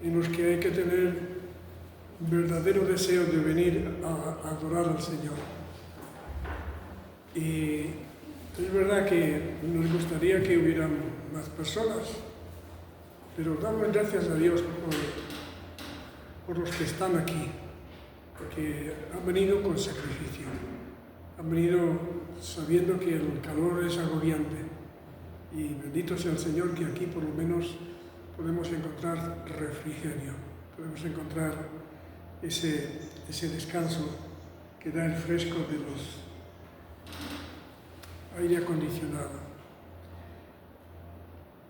en los que hay que tener verdadero deseo de venir a adorar al Señor. Y es verdad que nos gustaría que hubieran más personas, pero damos gracias a Dios por los que están aquí, porque han venido con sacrificio, han venido sabiendo que el calor es agobiante, y bendito sea el Señor que aquí por lo menos podemos encontrar refrigerio, podemos encontrar ese descanso que da el fresco de los aire acondicionado.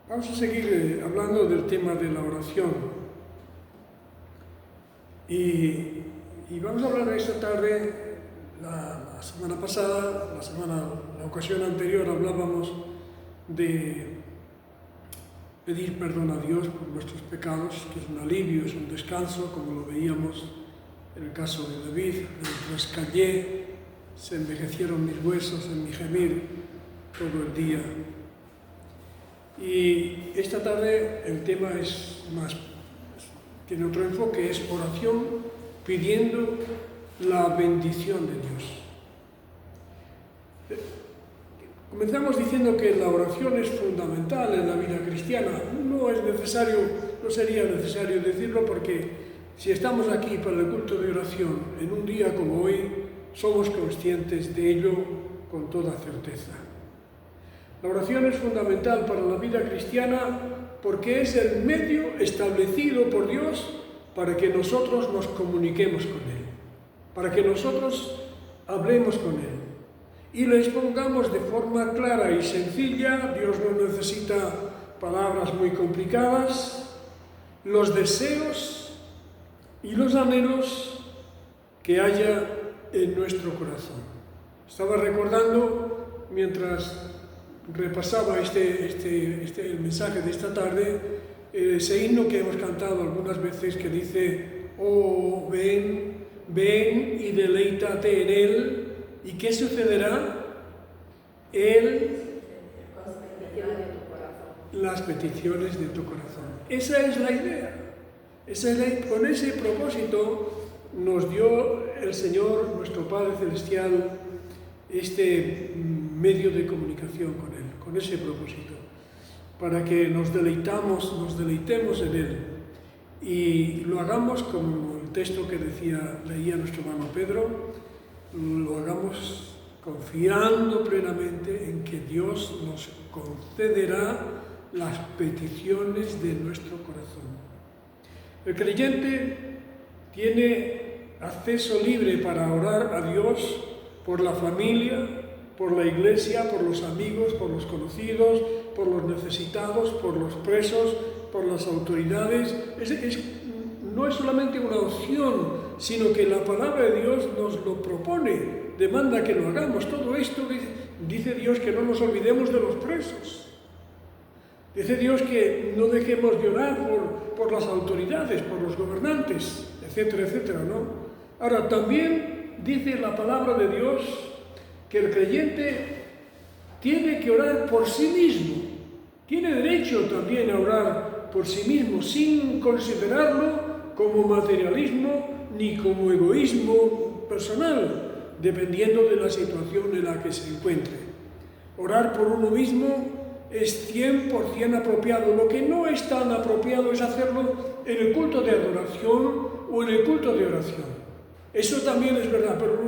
Vamos a seguir hablando del tema de la oración y vamos a hablar esta tarde. La semana pasada, la ocasión anterior hablábamos de pedir perdón a Dios por nuestros pecados, que es un alivio, es un descanso, como lo veíamos en el caso de David. Mientras callé, se envejecieron mis huesos en mi gemir todo el día. Y esta tarde el tema tiene otro enfoque, es oración pidiendo la bendición de Dios. Comenzamos diciendo que la oración es fundamental en la vida cristiana. No sería necesario decirlo, porque si estamos aquí para el culto de oración en un día como hoy, somos conscientes de ello con toda certeza. La oración es fundamental para la vida cristiana porque es el medio establecido por Dios para que nosotros nos comuniquemos con Él, para que nosotros hablemos con Él y le expongamos de forma clara y sencilla. Dios no necesita palabras muy complicadas, los deseos y los anhelos que haya en nuestro corazón. Estaba recordando, mientras repasaba el mensaje de esta tarde, ese himno que hemos cantado algunas veces que dice: oh, ven y deleítate en Él. ¿Y qué sucederá? Las peticiones de tu corazón. Esa es la idea. Con ese propósito nos dio el Señor, nuestro Padre Celestial, este medio de comunicación con Él, con ese propósito, para que nos deleitemos en Él y lo hagamos como el texto que leía nuestro hermano Pedro, lo hagamos confiando plenamente en que Dios nos concederá las peticiones de nuestro corazón. El creyente tiene acceso libre para orar a Dios por la familia, por la iglesia, por los amigos, por los conocidos, por los necesitados, por los presos, por las autoridades. No es solamente una opción, sino que la palabra de Dios nos lo propone, demanda que lo hagamos. Todo esto dice Dios que no nos olvidemos de los presos. Dice Dios que no dejemos de orar por las autoridades, por los gobernantes, etcétera, etcétera, ¿no? Ahora, también dice la palabra de Dios que el creyente tiene que orar por sí mismo. Tiene derecho también a orar por sí mismo, sin considerarlo como materialismo ni como egoísmo personal, dependiendo de la situación en la que se encuentre. Orar por uno mismo es 100% apropiado. Lo que no es tan apropiado es hacerlo en el culto de adoración o en el culto de oración. Eso también es verdad, pero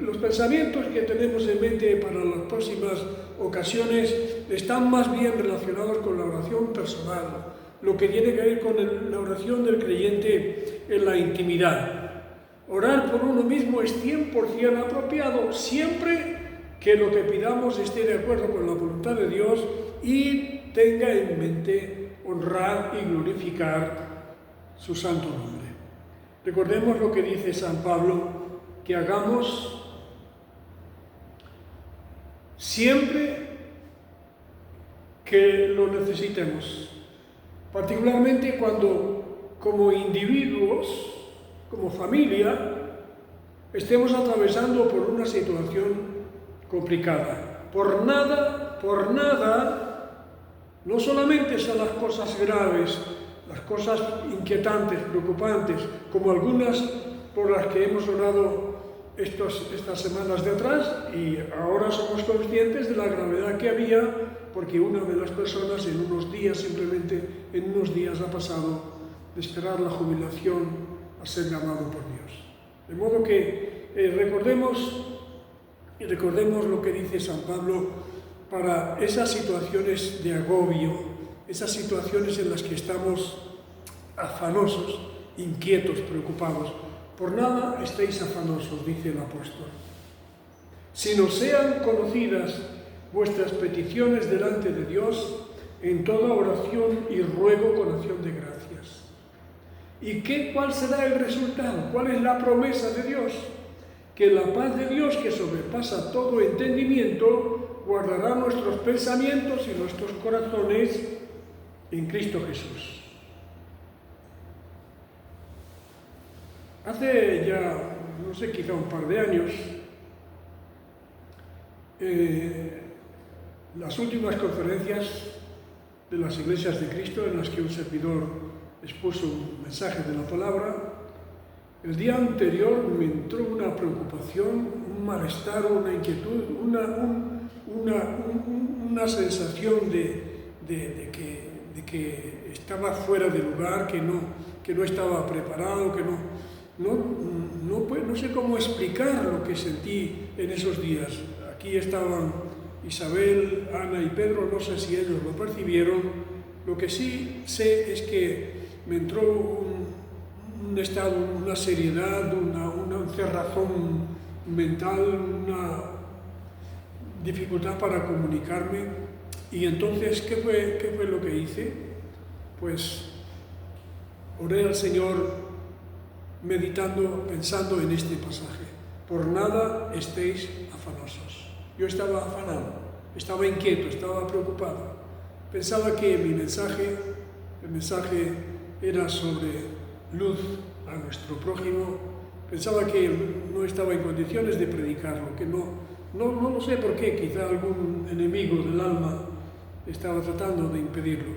los pensamientos que tenemos en mente para las próximas ocasiones están más bien relacionados con la oración personal, lo que tiene que ver con la oración del creyente en la intimidad. Orar por uno mismo es 100% apropiado, siempre que lo que pidamos esté de acuerdo con la voluntad de Dios y tenga en mente honrar y glorificar su santo nombre. Recordemos lo que dice San Pablo, que hagamos siempre que lo necesitemos, particularmente cuando como individuos, como familia, estemos atravesando por una situación complicada. Por nada, no solamente son las cosas graves, las cosas inquietantes, preocupantes, como algunas por las que hemos orado estas semanas de atrás, y ahora somos conscientes de la gravedad que había, porque una de las personas en unos días, simplemente en unos días, ha pasado de esperar la jubilación a ser llamado por Dios. De modo que recordemos lo que dice San Pablo para esas situaciones de agobio, esas situaciones en las que estamos afanosos, inquietos, preocupados. Por nada estéis afanosos, dice el apóstol, sino sean conocidas vuestras peticiones delante de Dios en toda oración y ruego con acción de gracias. ¿Y cuál será el resultado? ¿Cuál es la promesa de Dios? Que la paz de Dios, que sobrepasa todo entendimiento, guardará nuestros pensamientos y nuestros corazones en Cristo Jesús. Hace ya, no sé, quizá un par de años, las últimas conferencias de las Iglesias de Cristo en las que un servidor expuso un mensaje de la palabra, el día anterior me entró una preocupación, un malestar, una inquietud, una sensación de que estaba fuera de lugar, que no estaba preparado, que no sé cómo explicar lo que sentí en esos días. Aquí estaban Isabel, Ana y Pedro, no sé si ellos lo percibieron. Lo que sí sé es que me entró un estado, una seriedad, una cerrazón mental, una dificultad para comunicarme. Y entonces, ¿qué fue lo que hice? Pues oré al Señor meditando, pensando en este pasaje. Por nada estéis afanosos. Yo estaba afanado, estaba inquieto, estaba preocupado. Pensaba que el mensaje era sobre luz a nuestro prójimo. Pensaba que no estaba en condiciones de predicarlo, que no lo sé por qué, quizá algún enemigo del alma estaba tratando de impedirlo.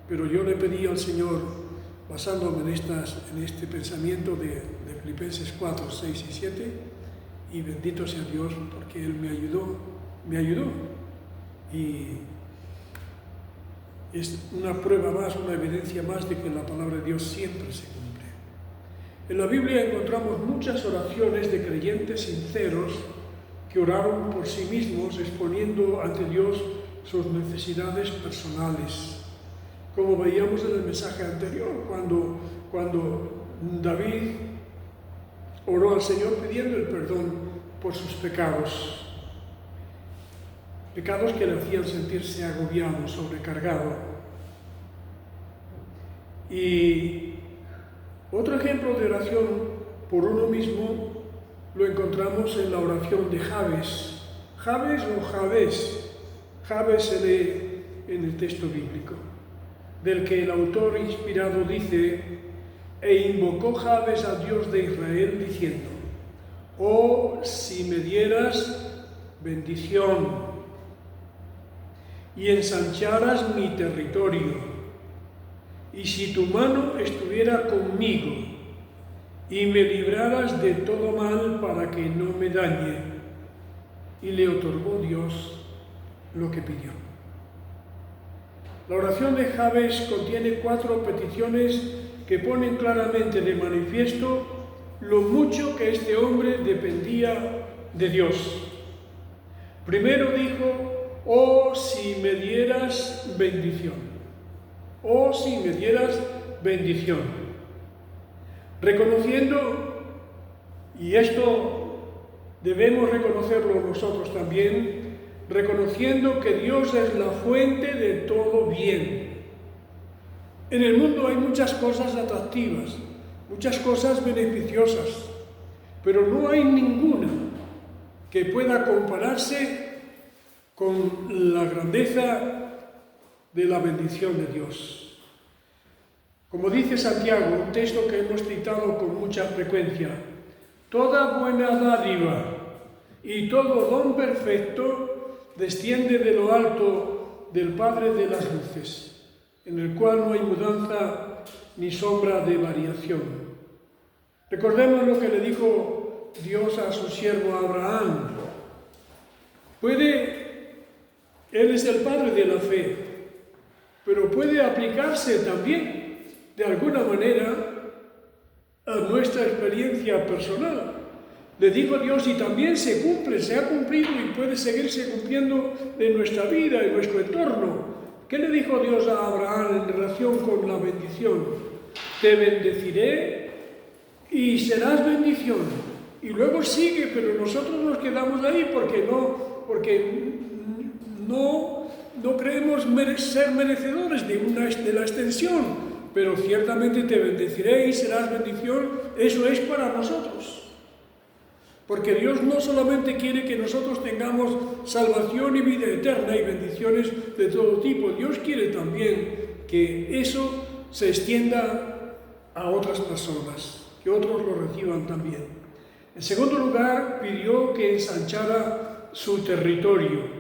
Pero yo le pedí al Señor, basándome en este pensamiento de Filipenses 4, 6 y 7, y bendito sea Dios porque Él me ayudó. Y es una prueba más, una evidencia más de que la palabra de Dios siempre se cumple. En la Biblia encontramos muchas oraciones de creyentes sinceros que oraron por sí mismos, exponiendo ante Dios sus necesidades personales. Como veíamos en el mensaje anterior, cuando David oró al Señor pidiendo el perdón por sus pecados que le hacían sentirse agobiado, sobrecargado. Y otro ejemplo de oración por uno mismo lo encontramos en la oración de Jabes. ¿Jabes o Jabes? Jabes se lee en el texto bíblico, del que el autor inspirado dice: e invocó Jabes a Dios de Israel diciendo: oh, si me dieras bendición y ensancharas mi territorio, y si tu mano estuviera conmigo y me libraras de todo mal para que no me dañe. Y le otorgó Dios lo que pidió. La oración de Jabes contiene 4 peticiones que ponen claramente de manifiesto lo mucho que este hombre dependía de Dios. Primero dijo: oh, si me dieras bendición. Oh, si me dieras bendición. Reconociendo, y esto debemos reconocerlo nosotros también, reconociendo que Dios es la fuente de todo bien. En el mundo hay muchas cosas atractivas, muchas cosas beneficiosas, pero no hay ninguna que pueda compararse con la grandeza de la bendición de Dios. Como dice Santiago, un texto que hemos citado con mucha frecuencia: toda buena dádiva y todo don perfecto desciende de lo alto del Padre de las luces, en el cual no hay mudanza ni sombra de variación. Recordemos lo que le dijo Dios a su siervo Abraham. Él es el padre de la fe, pero puede aplicarse también, de alguna manera, a nuestra experiencia personal. Le dijo Dios, y también se cumple, se ha cumplido y puede seguirse cumpliendo en nuestra vida, en nuestro entorno. ¿Qué le dijo Dios a Abraham en relación con la bendición? Te bendeciré y serás bendición. Y luego sigue, pero nosotros nos quedamos ahí porque no creemos ser merecedores de la extensión. Pero ciertamente te bendeciré y serás bendición, eso es para nosotros. Porque Dios no solamente quiere que nosotros tengamos salvación y vida eterna y bendiciones de todo tipo, Dios quiere también que eso se extienda a otras personas, que otros lo reciban también. En segundo lugar, pidió que ensanchara su territorio.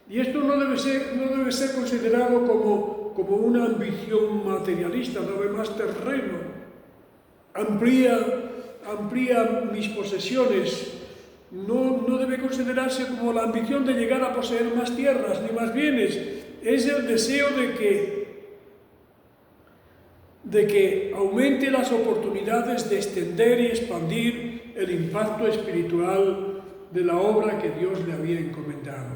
Y esto no debe ser considerado como una ambición materialista, dame más terreno, amplía mis posesiones. No debe considerarse como la ambición de llegar a poseer más tierras ni más bienes. Es el deseo de que aumente las oportunidades de extender y expandir el impacto espiritual de la obra que Dios le había encomendado.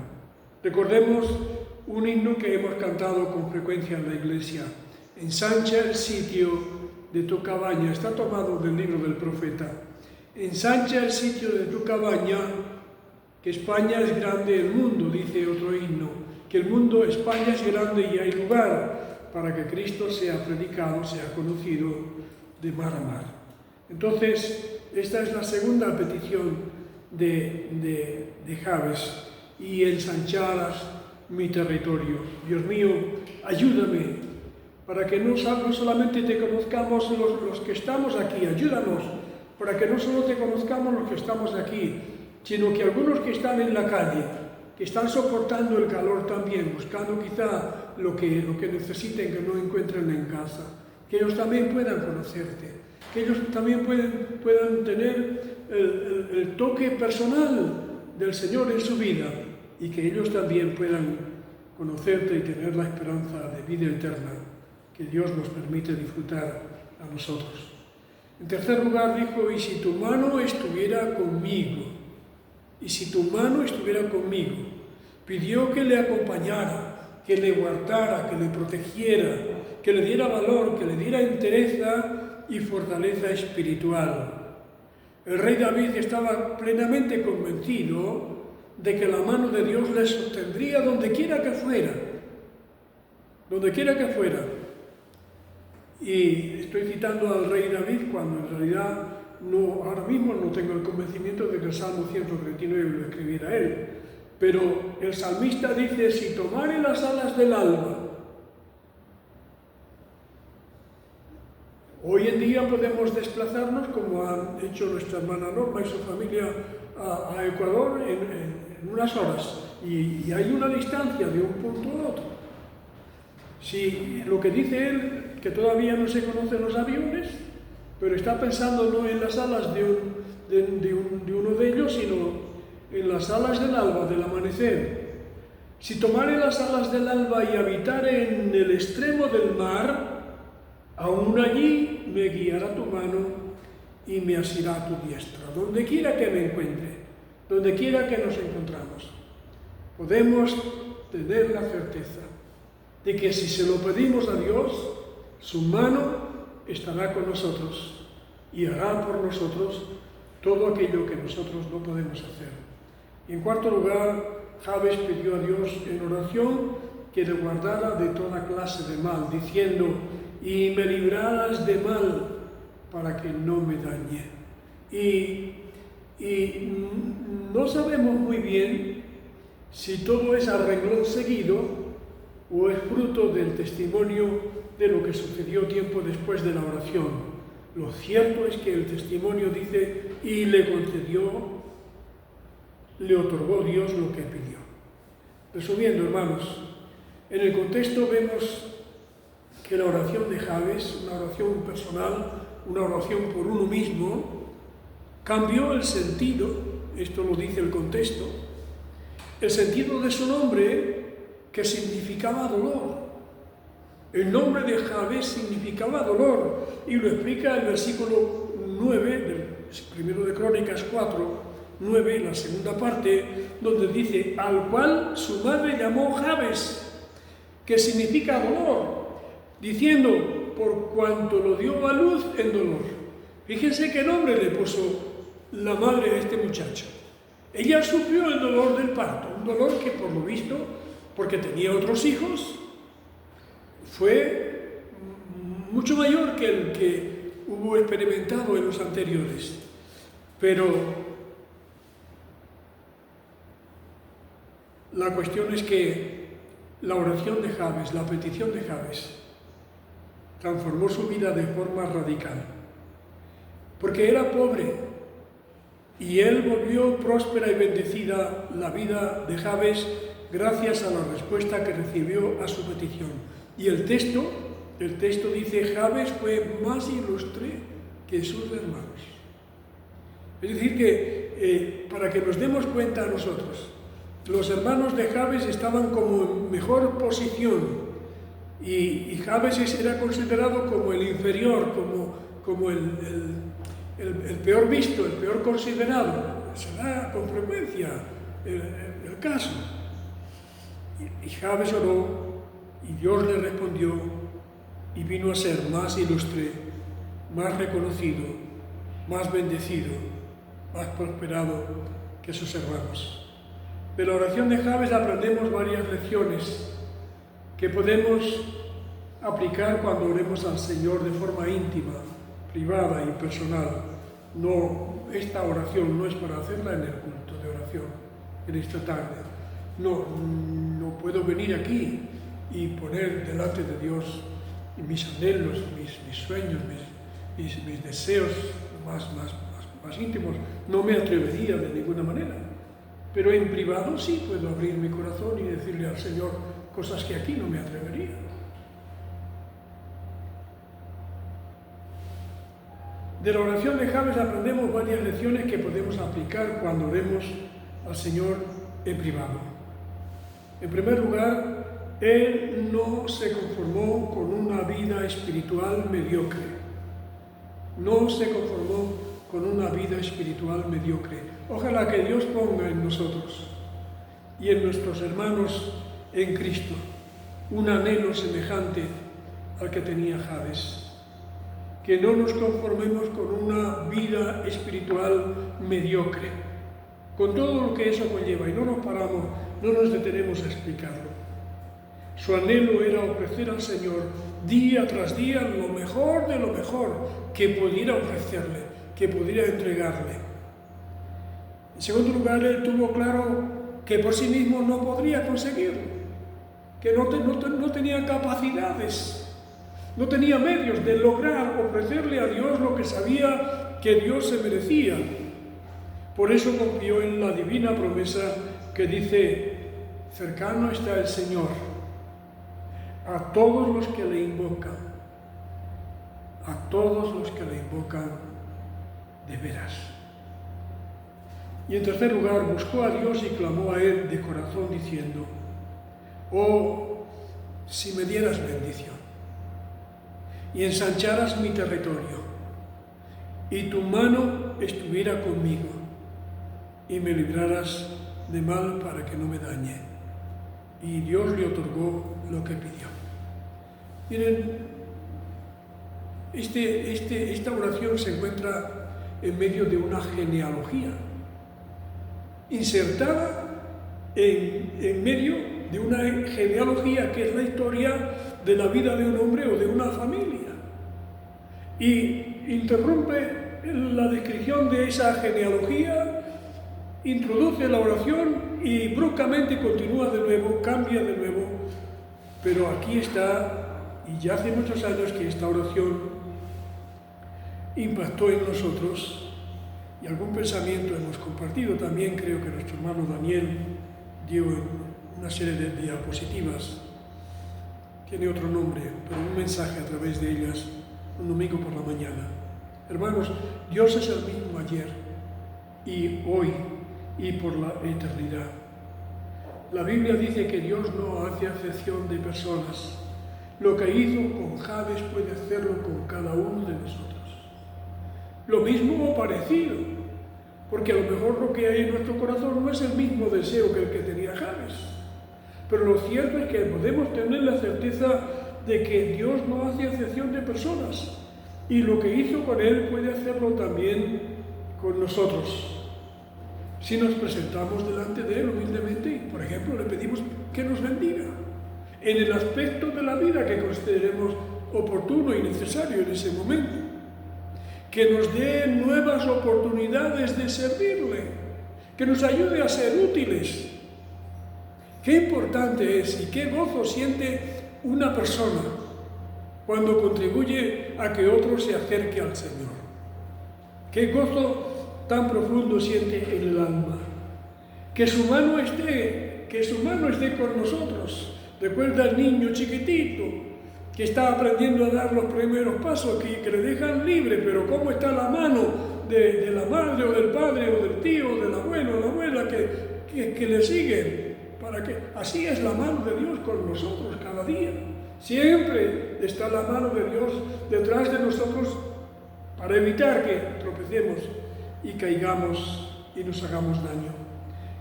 Recordemos un himno que hemos cantado con frecuencia en la iglesia. Ensancha el sitio de tu cabaña. Está tomado del libro del profeta. Ensancha el sitio de tu cabaña, que España es grande el mundo, dice otro himno. Que el mundo, España es grande y hay lugar para que Cristo sea predicado, sea conocido de mar a mar. Entonces, esta es la segunda petición de Jabes. Y ensancharas mi territorio. Dios mío, ayúdame para que no solamente te conozcamos los que estamos aquí, ayúdanos para que no solo te conozcamos los que estamos aquí, sino que algunos que están en la calle, que están soportando el calor también, buscando quizá lo que necesiten que no encuentren en casa, que ellos también puedan conocerte, que ellos también puedan tener el toque personal del Señor en su vida, y que ellos también puedan conocerte y tener la esperanza de vida eterna que Dios nos permite disfrutar a nosotros. En tercer lugar dijo, y si tu mano estuviera conmigo, y si tu mano estuviera conmigo, pidió que le acompañara, que le guardara, que le protegiera, que le diera valor, que le diera entereza y fortaleza espiritual. El rey David estaba plenamente convencido de que la mano de Dios le sostendría donde quiera que fuera. Donde quiera que fuera. Y estoy citando al rey David cuando en realidad ahora mismo no tengo el convencimiento de que el Salmo 139 lo escribiera él. Pero el salmista dice, si tomare las alas del alba. Hoy en día podemos desplazarnos, como han hecho nuestra hermana Norma y su familia, a Ecuador en unas horas, y hay una distancia de un punto a otro. Si lo que dice él, que todavía no se conocen los aviones, pero está pensando no en las alas de uno de ellos, sino en las alas del alba, del amanecer. Si tomare las alas del alba y habitare en el extremo del mar, aún allí me guiará tu mano y me asirá tu diestra. Donde quiera que me encuentre, donde quiera que nos encontramos, podemos tener la certeza de que si se lo pedimos a Dios, su mano estará con nosotros y hará por nosotros todo aquello que nosotros no podemos hacer. Y en cuarto lugar, Jabes pidió a Dios en oración que le guardara de toda clase de mal, diciendo, y me librarás de mal para que no me dañe. Y no sabemos muy bien si todo es a renglón seguido o es fruto del testimonio de lo que sucedió tiempo después de la oración. Lo cierto es que el testimonio dice, y le otorgó Dios lo que pidió. Resumiendo, hermanos, en el contexto vemos que la oración de Jabes, una oración personal, una oración por uno mismo, cambió el sentido, esto lo dice el contexto, el sentido de su nombre, que significaba dolor. El nombre de Jabes significaba dolor, y lo explica el versículo 9 del primero de Crónicas 4, 9, la segunda parte, donde dice, al cual su madre llamó Jabes, que significa dolor, diciendo, por cuanto lo dio a luz en dolor. Fíjense qué nombre le puso la madre de este muchacho. Ella sufrió el dolor del parto, un dolor que por lo visto, porque tenía otros hijos, fue mucho mayor que el que hubo experimentado en los anteriores. Pero la cuestión es que la oración de Jabes, la petición de Jabes, transformó su vida de forma radical. Porque era pobre, y él volvió próspera y bendecida la vida de Jabes gracias a la respuesta que recibió a su petición. Y el texto dice, Jabes fue más ilustre que sus hermanos. Es decir que, para que nos demos cuenta a nosotros, los hermanos de Jabes estaban como en mejor posición, y Jabes era considerado como el inferior, como el peor visto, el peor considerado. Se da con frecuencia el caso. Y Jabes oró, y Dios le respondió, y vino a ser más ilustre, más reconocido, más bendecido, más prosperado que sus hermanos. De la oración de Jabes aprendemos varias lecciones que podemos aplicar cuando oremos al Señor de forma íntima, privada y personal. No, esta oración no es para hacerla en el culto de oración, en esta tarde. No puedo venir aquí y poner delante de Dios mis anhelos, mis sueños, mis deseos más íntimos. No me atrevería de ninguna manera. Pero en privado sí puedo abrir mi corazón y decirle al Señor cosas que aquí no me atrevería. De la oración de Jabes aprendemos varias lecciones que podemos aplicar cuando oremos al Señor en privado. En primer lugar, él no se conformó con una vida espiritual mediocre. No se conformó con una vida espiritual mediocre. Ojalá que Dios ponga en nosotros y en nuestros hermanos en Cristo un anhelo semejante al que tenía Jabes. Que no nos conformemos con una vida espiritual mediocre, con todo lo que eso conlleva, y no nos detenemos a explicarlo. Su anhelo era ofrecer al Señor día tras día lo mejor de lo mejor que pudiera ofrecerle, que pudiera entregarle. En segundo lugar, él tuvo claro que por sí mismo no podría conseguirlo, que no tenía capacidades, no tenía medios de lograr ofrecerle a Dios lo que sabía que Dios se merecía. Por eso confió en la divina promesa que dice, cercano está el Señor a todos los que le invocan, a todos los que le invocan de veras. Y en tercer lugar, buscó a Dios y clamó a Él de corazón diciendo, oh, si me dieras bendición y ensancharas mi territorio y tu mano estuviera conmigo y me libraras de mal para que no me dañe. Y Dios le otorgó lo que pidió. Miren, esta oración se encuentra en medio de una genealogía, insertada en medio de una genealogía que es la historia de la vida de un hombre o de una familia. Y interrumpe la descripción de esa genealogía, introduce la oración y bruscamente continúa de nuevo, cambia de nuevo. Pero aquí está, y ya hace muchos años que esta oración impactó en nosotros, y algún pensamiento hemos compartido también. Creo que nuestro hermano Daniel dio una serie de diapositivas tiene otro nombre, pero un mensaje a través de ellas, un domingo por la mañana. Hermanos, Dios es el mismo ayer y hoy y por la eternidad. La Biblia dice que Dios no hace acepción de personas. Lo que hizo con Jabes puede hacerlo con cada uno de nosotros. Lo mismo o parecido, porque a lo mejor lo que hay en nuestro corazón no es el mismo deseo que el que tenía Jabes. Pero lo cierto es que podemos tener la certeza de que Dios no hace acepción de personas y lo que hizo con él puede hacerlo también con nosotros. Si nos presentamos delante de él humildemente y, por ejemplo, le pedimos que nos bendiga en el aspecto de la vida que consideremos oportuno y necesario en ese momento, que nos dé nuevas oportunidades de servirle, que nos ayude a ser útiles. Qué importante es y qué gozo siente una persona cuando contribuye a que otro se acerque al Señor. Qué gozo tan profundo siente en el alma. Que su mano esté con nosotros. Recuerda al niño chiquitito que está aprendiendo a dar los primeros pasos, que le dejan libre, pero cómo está la mano de la madre o del padre o del tío o del abuelo o la abuela que le siguen. Así es la mano de Dios con nosotros cada día. Siempre está la mano de Dios detrás de nosotros para evitar que tropecemos y caigamos y nos hagamos daño.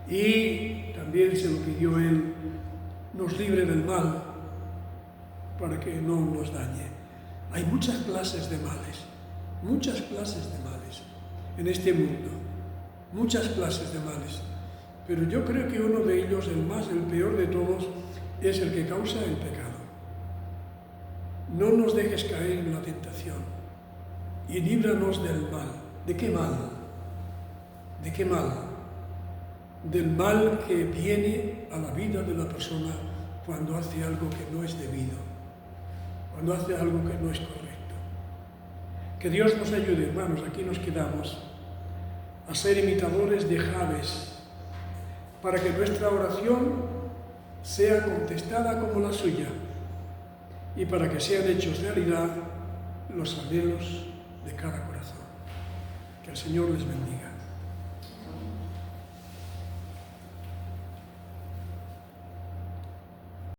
Y también se lo pidió Él, nos libre del mal para que no nos dañe. Hay muchas clases de males en este mundo, muchas clases de males. Pero yo creo que uno de ellos, el peor de todos, es el que causa el pecado. No nos dejes caer en la tentación y líbranos del mal. ¿De qué mal? ¿De qué mal? Del mal que viene a la vida de la persona cuando hace algo que no es debido, cuando hace algo que no es correcto. Que Dios nos ayude, hermanos, aquí nos quedamos, a ser imitadores de Jabes, para que nuestra oración sea contestada como la suya y para que sean hechos realidad los anhelos de cada corazón. Que el Señor les bendiga.